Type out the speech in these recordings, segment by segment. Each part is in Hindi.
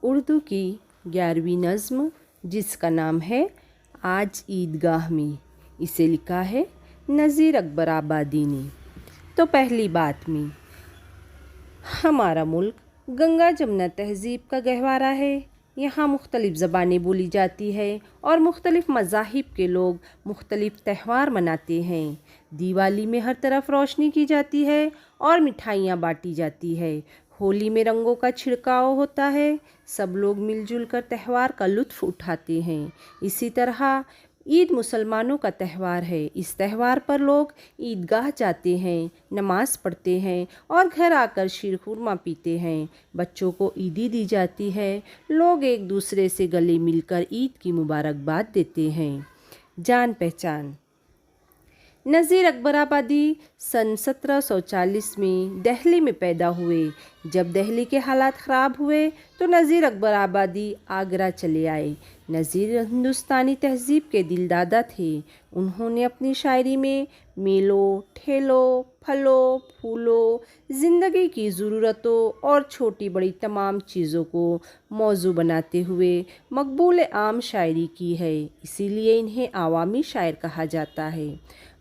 उर्दू की 11वीं नज़्म जिसका नाम है आज ईदगाह में। इसे लिखा है नज़ीर अकबर आबादी ने। तो पहली बात में, हमारा मुल्क गंगा जमुना तहज़ीब का गहवारा है। यहाँ मुख्तलिफ़ ज़बानें बोली जाती है और मुख्तलिफ़ मज़ाहिब के लोग मुख्तलिफ़ त्यौहार मनाते हैं। दिवाली में हर तरफ रोशनी की जाती है और मिठाइयाँ बाँटी जाती है। होली में रंगों का छिड़काव होता है। सब लोग मिलजुल कर त्यौहार का लुत्फ़ उठाते हैं। इसी तरह ईद मुसलमानों का त्यौहार है। इस त्यौहार पर लोग ईदगाह जाते हैं, नमाज़ पढ़ते हैं और घर आकर शीर खुरमा पीते हैं। बच्चों को ईदी दी जाती है। लोग एक दूसरे से गले मिलकर ईद की मुबारकबाद देते हैं। जान पहचान। नज़ीर अकबर आबादी सन 1740 में दिल्ली में पैदा हुए। जब दिल्ली के हालात ख़राब हुए तो नज़ीर अकबर आबादी आगरा चले आए। नज़ीर हिंदुस्तानी तहज़ीब के दिलदादा थे। उन्होंने अपनी शायरी में मेलों, ठेलों, फलों, फूलों, ज़िंदगी की ज़रूरतों और छोटी बड़ी तमाम चीज़ों को मौजू बनाते हुए मकबूल आम शायरी की है। इसीलिए इन्हें आवामी शायर कहा जाता है।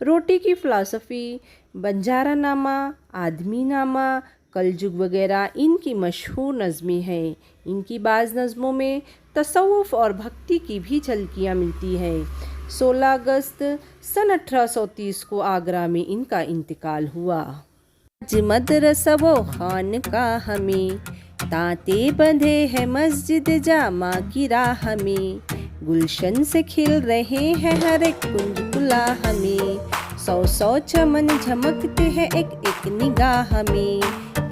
रोटी की फ़िलासफ़ी, बंजारा नामा, आदमी नामा, कलजुग वगैरह इनकी मशहूर नज़में हैं। इनकी बाज़ नज़मों में तसव्वुफ़ और भक्ति की भी झलकियाँ मिलती हैं। 16 अगस्त सन 1830 को आगरा में इनका इंतकाल हुआ। आज मदरसा व खानकाह में तांते बंधे हैं मस्जिद जामा की राह में। गुलशन से खिल रहे हैं हर एक कुंज गुलाह में। 100 चमन झमकते हैं एक एक निगाह में।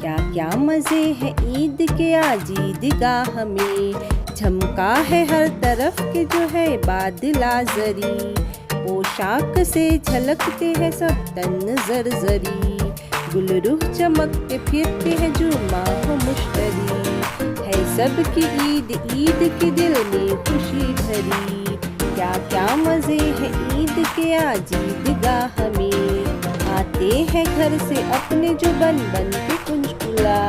क्या क्या मज़े हैं ईद के आज ईदगाह में। झमका है हर तरफ के जो है बादला जरी। पोशाक से झलकते हैं सब तन जरजरी। गुलरूह चमकते फिरते हैं जो माह मुश्तरी। है सबकी ईद ईद के दिल में खुशी भरी। क्या क्या मज़े हैं ईद के आज ईदगाह में। आते हैं घर से अपने जो बन बन के कुंजकुला।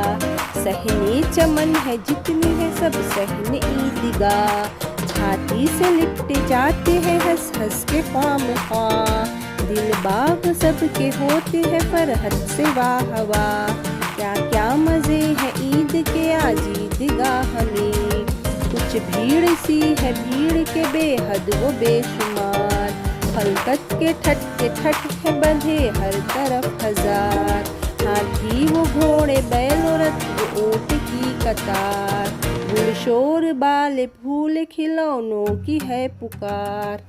सहने चमन है जितने हैं सब सहने ईदगाह। छाती से लिपटे जाते हैं हंस हंस के ख्वाम ख्वाह। दिल बाग सबके होते हैं फरहत से वाह वाह। क्या क्या मज़े हैं ईद के आज ईदगाह में। कुछ भीड़ सी है भीड़ के बेहद वो बेशुमार। खलकत के ठट है बंधे हर तरफ हजार। हाथी वो घोड़े बैल रथ वो ऊँट की कतार। गुलशोर बाल फूल खिलौनों की है पुकार।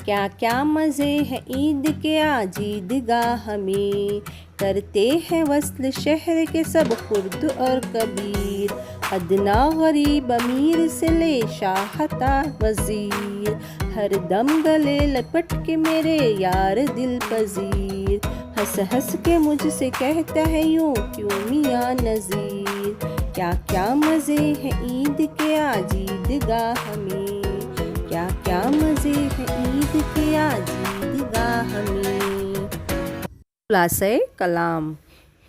क्या क्या मज़े हैं ईद के आज ईदगाह में। करते हैं वस्ल शहर के सब खुर्द और कबीर। अदना गरीब अमीर से ले शाहता वज़ीर। हर दम गले लपट के मेरे यार दिल पजीर। हंस हंस के मुझसे कहता है यूँ क्यों मियाँ नज़ीर। क्या क्या मज़े हैं ईद के आज ईदगाह में। क्या क्या मज़े हैं ईद के आज ईदगाह में। खुलासे कलाम।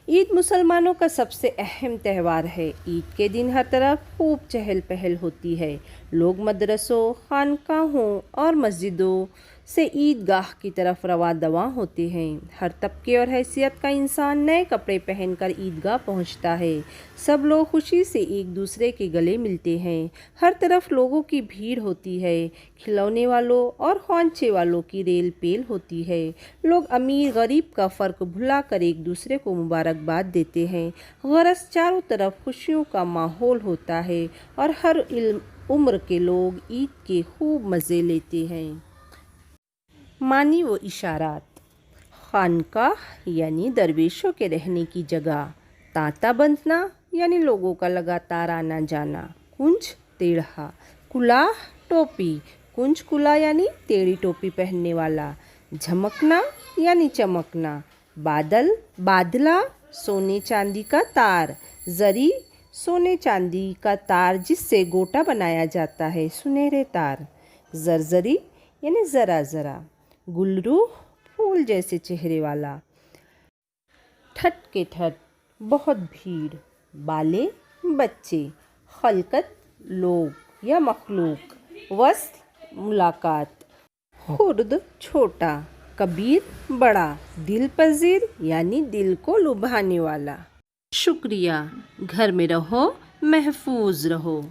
ईद मुसलमानों का सबसे अहम त्यौहार है। ईद के दिन हर तरफ खूब चहल पहल होती है। लोग मदरसों, खानकाहों और मस्जिदों से ईदगाह की तरफ रवा दवा होते हैं। हर तबके और हैसियत का इंसान नए कपड़े पहनकर ईदगाह पहुंचता है। सब लोग खुशी से एक दूसरे के गले मिलते हैं। हर तरफ लोगों की भीड़ होती है। खिलौने वालों और ख्वांचे वालों की रेल पेल होती है। लोग अमीर गरीब का फ़र्क भुलाकर एक दूसरे को मुबारकबाद देते हैं। गरज चारों तरफ खुशियों का माहौल होता है और हर उम्र के लोग ईद के खूब मज़े लेते हैं। मानी व इशारात। खानकाह यानी दरवेशों के रहने की जगह। तांता बंधना यानी लोगों का लगातार आना जाना। कुंज टेढ़ा। कुलाह टोपी। कुंज कुला यानी टेढ़ी टोपी पहनने वाला। झमकना यानी चमकना। बादल बादला सोने चांदी का तार। जरी सोने चांदी का तार जिससे गोटा बनाया जाता है, सुनहरे तार। जरजरी यानी ज़रा ज़रा। गुलरूह फूल जैसे चेहरे वाला। ठट के ठट बहुत भीड़। बाले बच्चे। खलकत लोग या मखलूक। वस्ल मुलाकात। खुर्द छोटा, कबीर बड़ा, दिल पजीर यानी दिल को लुभाने वाला। शुक्रिया। घर में रहो, महफूज रहो।